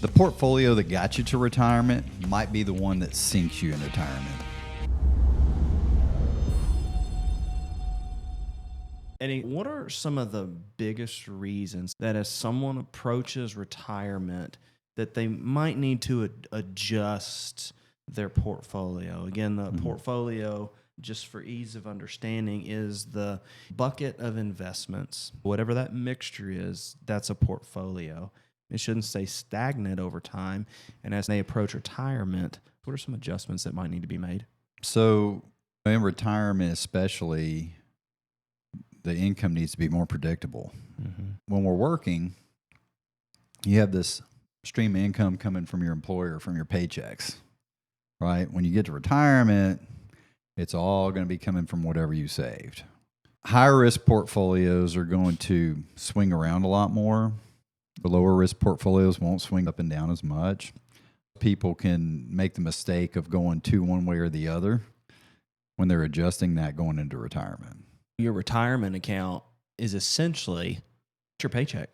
The portfolio that got you to retirement might be the one that sinks you in retirement. Eddie, what are some of the biggest reasons that as someone approaches retirement that they might need to adjust their portfolio? Again, the portfolio, just for ease of understanding, is the bucket of investments. Whatever that mixture is, that's a portfolio. It shouldn't stay stagnant over time. And as they approach retirement, what are some adjustments that might need to be made? So in retirement especially, the income needs to be more predictable. When we're working, you have this stream of income coming from your employer, from your paychecks, right? When you get to retirement, it's all going to be coming from whatever you saved. Higher risk portfolios are going to swing around a lot more. The lower risk portfolios won't swing up and down as much. People can make the mistake of going to one way or the other when they're adjusting that going into retirement. Your retirement account is essentially your paycheck.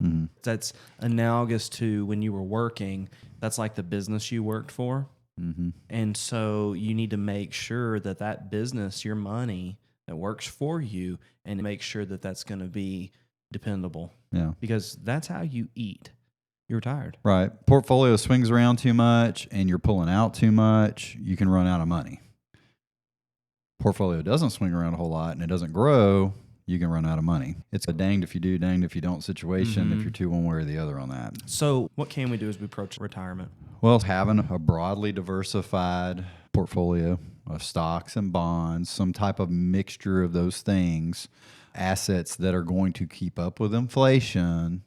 Mm-hmm. That's analogous to when you were working. That's like the business you worked for. Mm-hmm. And so you need to make sure that that business, your money that works for you, and make sure that that's going to be dependable. Yeah. Because that's how you eat. You're retired. Right. Portfolio swings around too much and you're pulling out too much, you can run out of money. Portfolio doesn't swing around a whole lot and it doesn't grow, you can run out of money. It's a danged if you do, danged if you don't situation if you're too one way or the other on that. So what can we do as we approach retirement? Well, having a broadly diversified portfolio of stocks and bonds, some type of mixture of those things, assets that are going to keep up with inflation,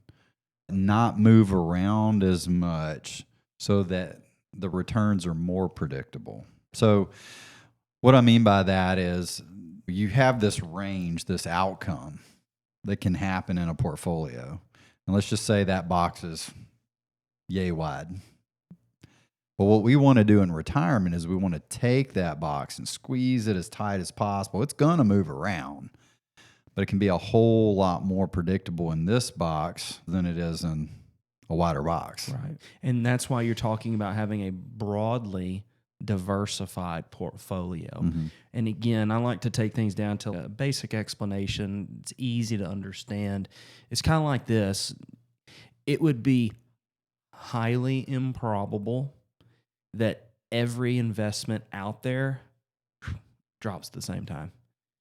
not move around as much so that the returns are more predictable. So what I mean by that is you have this range, this outcome that can happen in a portfolio. And let's just say that box is yay wide. But what we want to do in retirement is we want to take that box and squeeze it as tight as possible. It's going to move around, but it can be a whole lot more predictable in this box than it is in a wider box. Right. And that's why you're talking about having a broadly diversified portfolio. Mm-hmm. And again, I like to take things down to a basic explanation. It's easy to understand. It's kind of like this. It would be highly improbable that every investment out there drops at the same time.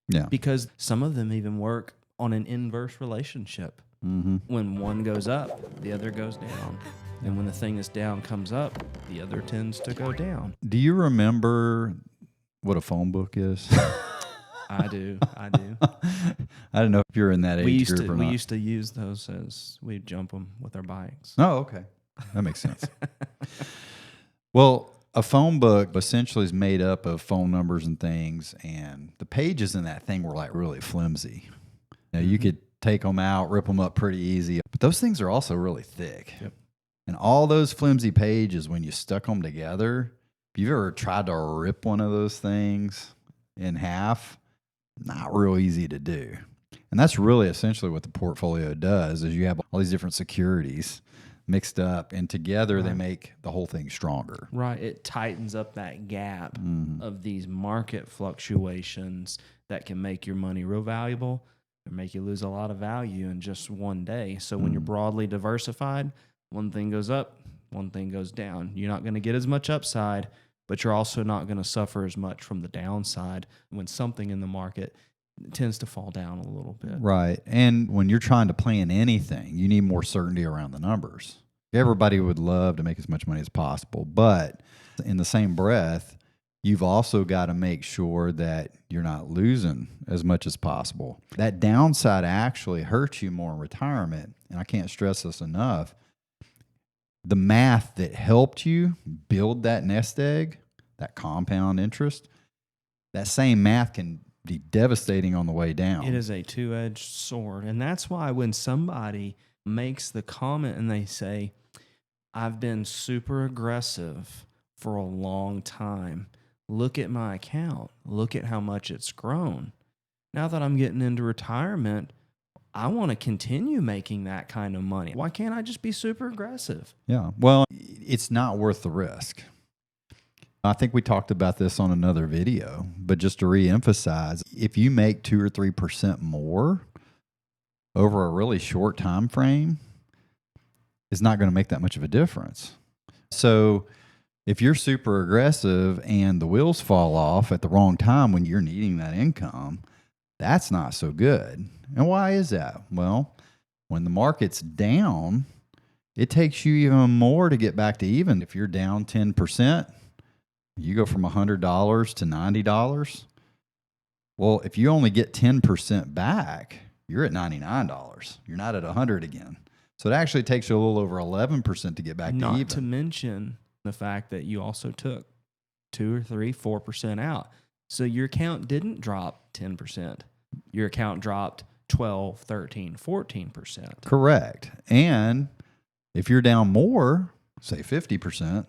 Yeah. Because some of them even work on an inverse relationship. Mm-hmm. When one goes up, the other goes down. And when the thing that's down comes up, the other tends to go down. Do you remember what a phone book is? I do. I don't know if you're in that age group or not. We used to use those as we'd jump them with our bikes. Oh, okay. That makes sense. Well, a phone book essentially is made up of phone numbers and things, and the pages in that thing were like really flimsy. Now, you could take them out, rip them up pretty easy, but those things are also really thick. Yep. And all those flimsy pages, when you stuck them together, if you've ever tried to rip one of those things in half, not real easy to do. And that's really essentially what the portfolio does, is you have all these different securities mixed up, and together they make the whole thing stronger. Right. It tightens up that gap of these market fluctuations that can make your money real valuable or make you lose a lot of value in just one day. So when you're broadly diversified, one thing goes up, one thing goes down. You're not going to get as much upside, but you're also not going to suffer as much from the downside when something in the market tends to fall down a little bit. Right. And when you're trying to plan anything, you need more certainty around the numbers. Everybody would love to make as much money as possible, but in the same breath, you've also got to make sure that you're not losing as much as possible. That downside actually hurts you more in retirement, and I can't stress this enough. The math that helped you build that nest egg, that compound interest, that same math can be devastating on the way down. It is a two-edged sword. And that's why when somebody makes the comment and they say, I've been super aggressive for a long time. Look at my account. Look at how much it's grown. Now that I'm getting into retirement, I want to continue making that kind of money. Why can't I just be super aggressive? Yeah. Well, it's not worth the risk. I think we talked about this on another video, but just to reemphasize, if you make 2 or 3% more over a really short time frame, it's not going to make that much of a difference. So if you're super aggressive and the wheels fall off at the wrong time when you're needing that income, that's not so good. And why is that? Well, when the market's down, it takes you even more to get back to even. If you're down 10%, you go from $100 to $90. Well, if you only get 10% back, you're at $99. You're not at $100 again. So it actually takes you a little over 11% to get back to even. Not to mention the fact that you also took 2 or 3, 4% out. So your account didn't drop 10%. Your account dropped 12, 13, 14%. Correct. And if you're down more, say 50%,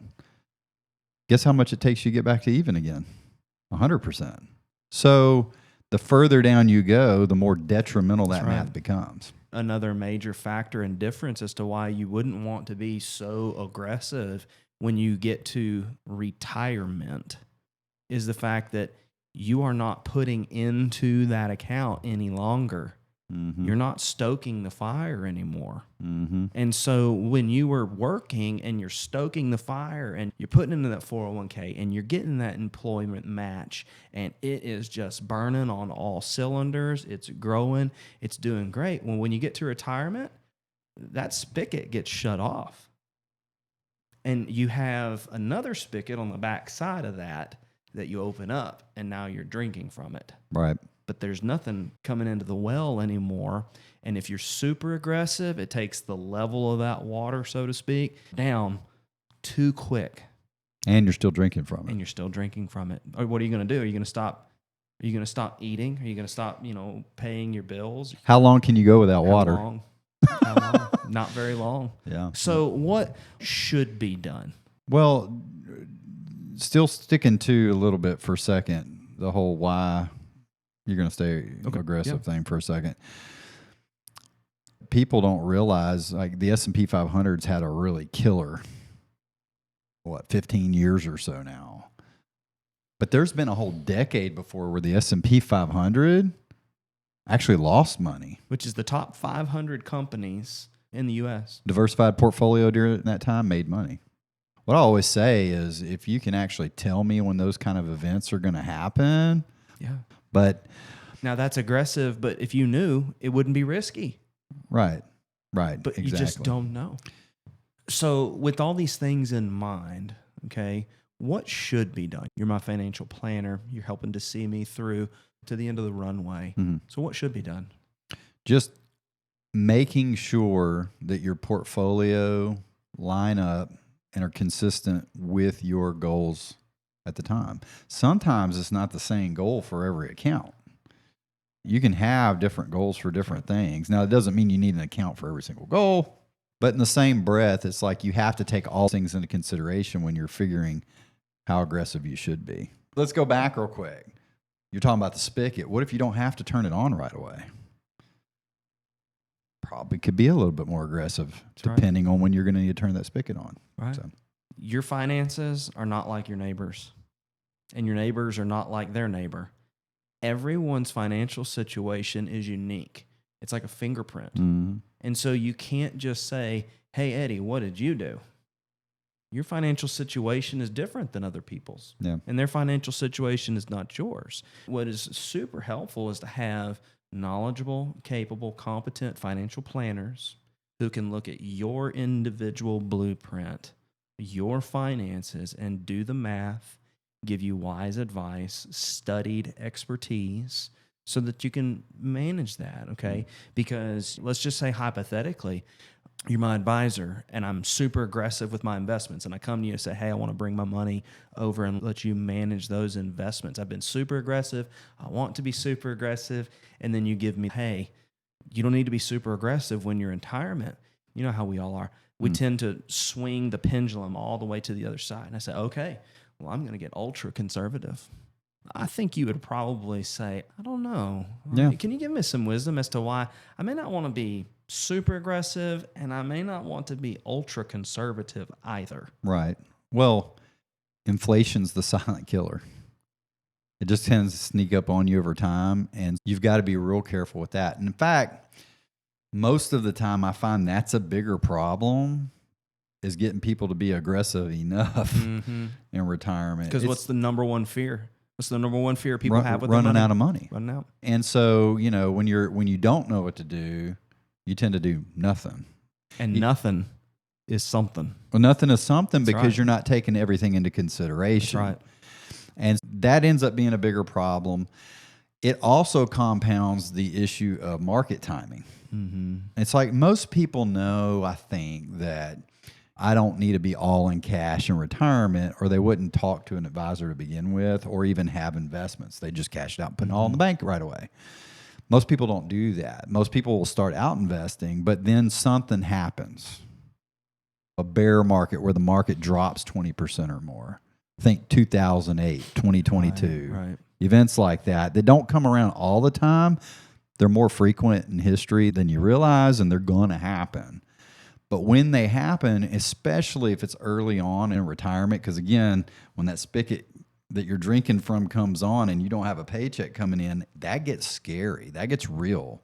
guess how much it takes you to get back to even again? 100%. So the further down you go, the more detrimental that math becomes. Another major factor and difference as to why you wouldn't want to be so aggressive when you get to retirement is the fact that you are not putting into that account any longer. Mm-hmm. You're not stoking the fire anymore. Mm-hmm. And so when you were working and you're stoking the fire and you're putting into that 401k and you're getting that employment match and it is just burning on all cylinders, it's growing, it's doing great. When you get to retirement, that spigot gets shut off. And you have another spigot on the back side of that you open up and now you're drinking from it. Right. But there's nothing coming into the well anymore. And if you're super aggressive, it takes the level of that water, so to speak, down too quick. And you're still drinking from it. And you're still drinking from it. Or what are you going to do? Are you going to stop? Are you going to stop eating? Are you going to stop, paying your bills? How long can you go without water? How long? Not very long. Yeah. So what should be done? Well, still sticking to a little bit for a second, the whole why you're going to stay aggressive thing for a second. People don't realize, like, the S&P 500's had a really killer, 15 years or so now. But there's been a whole decade before where the S&P 500 actually lost money. Which is the top 500 companies in the U.S. Diversified portfolio during that time made money. What I always say is if you can actually tell me when those kind of events are going to happen. Yeah. But now that's aggressive, but if you knew, it wouldn't be risky. Right. But exactly. You just don't know. So with all these things in mind, okay, what should be done? You're my financial planner. You're helping to see me through to the end of the runway. Mm-hmm. So what should be done? Just making sure that your portfolio line up and are consistent with your goals at the time. Sometimes it's not the same goal for every account. You can have different goals for different things. Now, it doesn't mean you need an account for every single goal, but in the same breath, it's like you have to take all things into consideration when you're figuring how aggressive you should be. Let's go back real quick. You're talking about the spigot. What if you don't have to turn it on right away? Probably could be a little bit more aggressive depending on when you're going to need to turn that spigot on. Right. So. Your finances are not like your neighbors, and your neighbors are not like their neighbor. Everyone's financial situation is unique. It's like a fingerprint. Mm-hmm. And so you can't just say, hey, Eddie, what did you do? Your financial situation is different than other people's. Yeah. And their financial situation is not yours. What is super helpful is to have knowledgeable, capable, competent financial planners who can look at your individual blueprint, your finances, and do the math, give you wise advice, studied expertise, so that you can manage that, okay? Because let's just say hypothetically, you're my advisor and I'm super aggressive with my investments, and I come to you and say, hey, I want to bring my money over and let you manage those investments. I've been super aggressive. I want to be super aggressive. And then you give me, hey, you don't need to be super aggressive when you're in retirement. You know how we all are. We tend to swing the pendulum all the way to the other side. And I say, okay, well, I'm going to get ultra conservative. I think you would probably say, I don't know. Yeah. Can you give me some wisdom as to why I may not want to be super aggressive and I may not want to be ultra conservative either? Right. Well, inflation's the silent killer. It just tends to sneak up on you over time, and you've got to be real careful with that. And in fact, most of the time I find that's a bigger problem is getting people to be aggressive enough in retirement. Because what's the number one fear? What's the number one fear people have with running their money? out of money. Running out. And so, when you don't know what to do, you tend to do nothing. And nothing is something. Well, nothing is something That's because right. you're not taking everything into consideration. That's right. And that ends up being a bigger problem. It also compounds the issue of market timing. It's like most people know, I think, that I don't need to be all in cash in retirement, or they wouldn't talk to an advisor to begin with, or even have investments. They just cash it out and put it all in the bank right away. Most people don't do that. Most people will start out investing, but then something happens. A bear market where the market drops 20% or more. Think 2008, 2022. Right. Events like that don't come around all the time. They're more frequent in history than you realize, and they're going to happen. But when they happen, especially if it's early on in retirement, because again, when that spigot that you're drinking from comes on and you don't have a paycheck coming in, that gets scary. That gets real.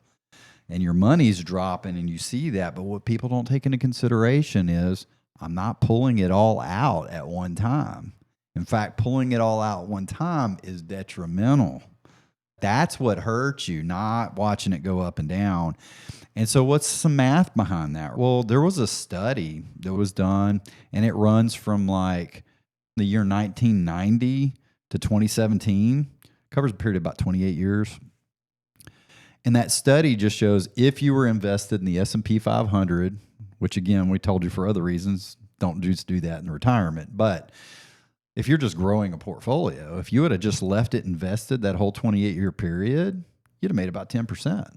And your money's dropping and you see that. But what people don't take into consideration is I'm not pulling it all out at one time. In fact, pulling it all out at one time is detrimental. That's what hurts you, not watching it go up and down. And so what's some math behind that? Well, there was a study that was done, and it runs from like the year 1990 to 2017, covers a period of about 28 years. And that study just shows if you were invested in the S&P 500, which again, we told you for other reasons, don't just do that in retirement. But if you're just growing a portfolio, if you would have just left it invested that whole 28-year period, you'd have made about 10%.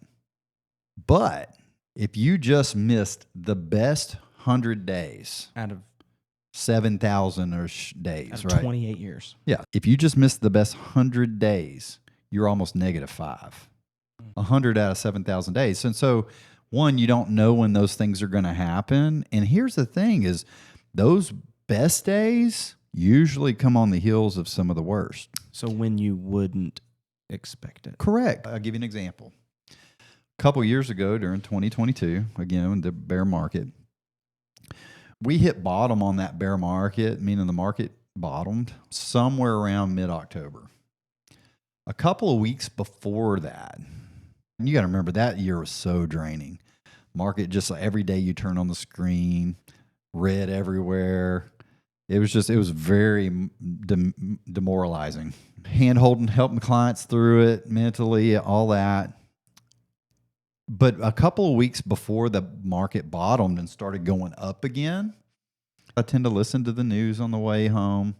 But if you just missed the best 100 days Out of 7,000-ish days, right? 28 years. Yeah. If you just missed the best 100 days, you're almost -5. 100 out of 7,000 days. And so, one, you don't know when those things are going to happen. And here's the thing is those best days usually come on the heels of some of the worst. So when you wouldn't expect it. Correct. I'll give you an example. A couple years ago during 2022, again, in the bear market, we hit bottom on that bear market, meaning the market bottomed somewhere around mid-October. A couple of weeks before that, you got to remember that year was so draining. Market just like every day you turn on the screen, red everywhere. It was very demoralizing. Hand-holding, helping clients through it mentally, all that. But a couple of weeks before the market bottomed and started going up again, I tend to listen to the news on the way home.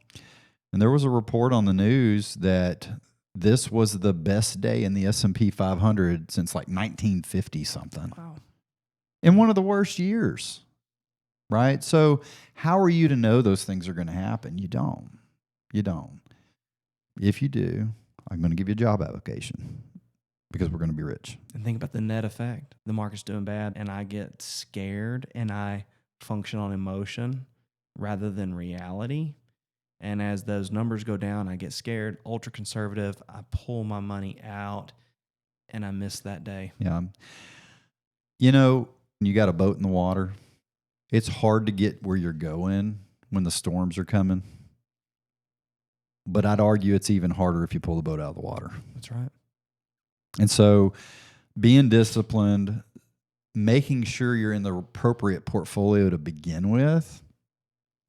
And there was a report on the news that this was the best day in the S&P 500 since like 1950 something. Wow. In one of the worst years, right? So how are you to know those things are going to happen? You don't. You don't. If you do, I'm going to give you a job application because we're going to be rich. And think about the net effect. The market's doing bad and I get scared and I function on emotion rather than reality. And as those numbers go down, I get scared, ultra conservative. I pull my money out and I miss that day. Yeah. You got a boat in the water. It's hard to get where you're going when the storms are coming. But I'd argue it's even harder if you pull the boat out of the water. That's right. And so being disciplined, making sure you're in the appropriate portfolio to begin with,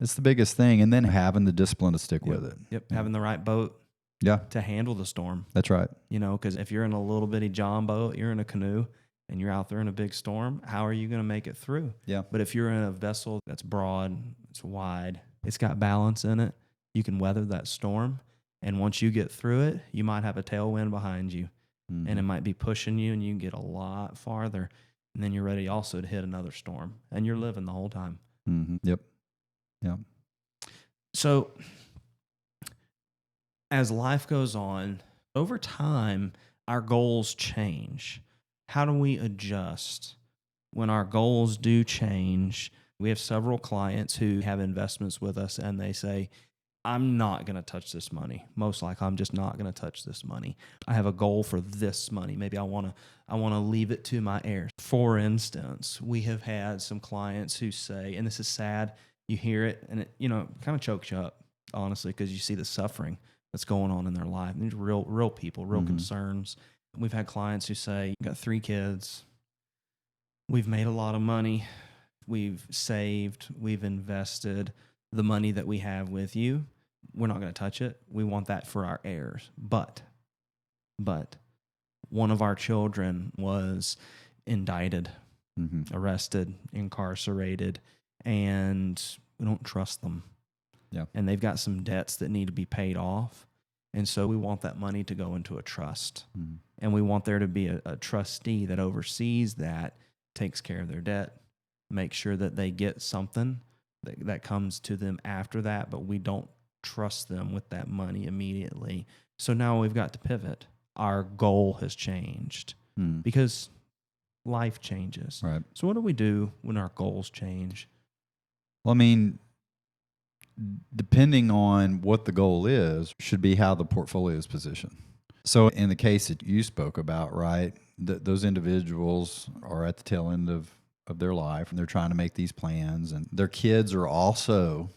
it's the biggest thing. And then having the discipline to stick with it. Yep. Yeah. Having the right boat to handle the storm. That's right. Because if you're in a little bitty John boat, you're in a canoe, and you're out there in a big storm, how are you going to make it through? Yeah. But if you're in a vessel that's broad, it's wide, it's got balance in it, you can weather that storm. And once you get through it, you might have a tailwind behind you. Mm-hmm. And it might be pushing you and you can get a lot farther. And then you're ready also to hit another storm. And you're living the whole time. Mm-hmm. Yep. Yeah. So as life goes on, over time, our goals change. How do we adjust when our goals do change? We have several clients who have investments with us and they say, I'm not going to touch this money. Most likely, I'm just not going to touch this money. I have a goal for this money. Maybe I want to leave it to my heirs. For instance, we have had some clients who say, and this is sad, you hear it and it, kind of chokes you up, honestly, because you see the suffering that's going on in their life. These real people, real concerns. We've had clients who say, got 3 kids. We've made a lot of money. We've saved. We've invested the money that we have with you. We're not going to touch it. We want that for our heirs. But one of our children was indicted, arrested, incarcerated, and we don't trust them. Yeah. And they've got some debts that need to be paid off. And so we want that money to go into a trust. And we want there to be a trustee that oversees that, takes care of their debt, makes sure that they get something that comes to them after that, but we don't trust them with that money immediately. So now we've got to pivot. Our goal has changed because life changes. Right. So what do we do when our goals change? Well, I mean, depending on what the goal is, should be how the portfolio is positioned. So in the case that you spoke about, right, those individuals are at the tail end of their life and they're trying to make these plans, and their kids are also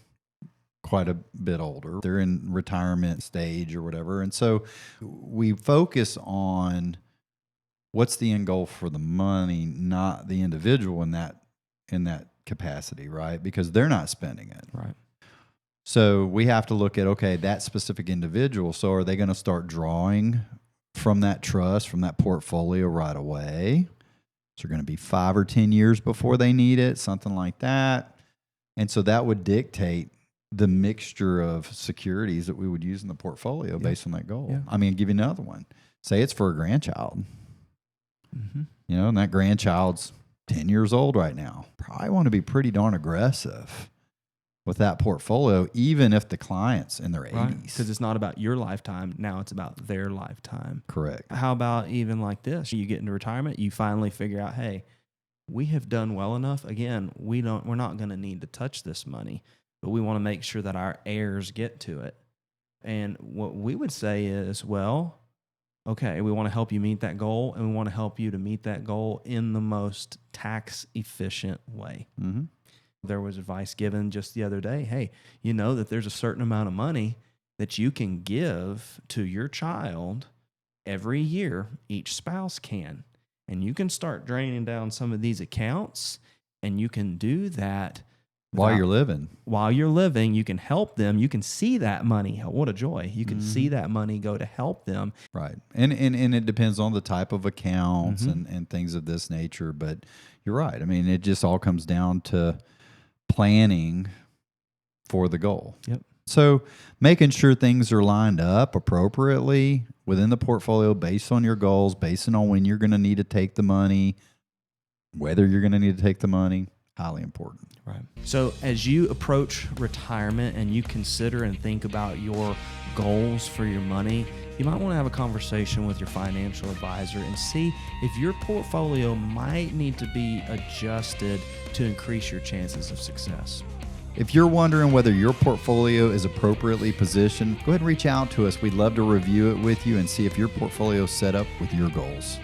quite a bit older. They're in retirement stage or whatever. And so we focus on what's the end goal for the money, not the individual in that capacity, right? Because they're not spending it. Right. So we have to look at, okay, that specific individual. So are they going to start drawing from that trust, from that portfolio right away? So they're going to be 5 or 10 years before they need it, something like that. And so that would dictate the mixture of securities that we would use in the portfolio based on that goal. Yeah. I mean, I'll give you another one. Say it's for a grandchild. And that grandchild's 10 years old right now. Probably want to be pretty darn aggressive with that portfolio, even if the client's in their 80s. Because it's not about your lifetime. Now it's about their lifetime. Correct. How about even like this? You get into retirement, you finally figure out, hey, we have done well enough. Again, we're not going to need to touch this money, but we want to make sure that our heirs get to it. And what we would say is, well, okay, we want to help you meet that goal, and we want to help you to meet that goal in the most tax efficient way. There was advice given just the other day. Hey, you know that there's a certain amount of money that you can give to your child every year. Each spouse can. And you can start draining down some of these accounts, and you can do that while you're living. While you're living, you can help them. You can see that money. What a joy. You can see that money go to help them. Right. And it depends on the type of accounts and things of this nature. But you're right. I mean, it just all comes down to planning for the goal. Yep. So making sure things are lined up appropriately within the portfolio based on your goals, based on when you're going to need to take the money, whether you're going to need to take the money, highly important. Right. So as you approach retirement and you consider and think about your goals for your money, you might want to have a conversation with your financial advisor and see if your portfolio might need to be adjusted to increase your chances of success. If you're wondering whether your portfolio is appropriately positioned, go ahead and reach out to us. We'd love to review it with you and see if your portfolio is set up with your goals.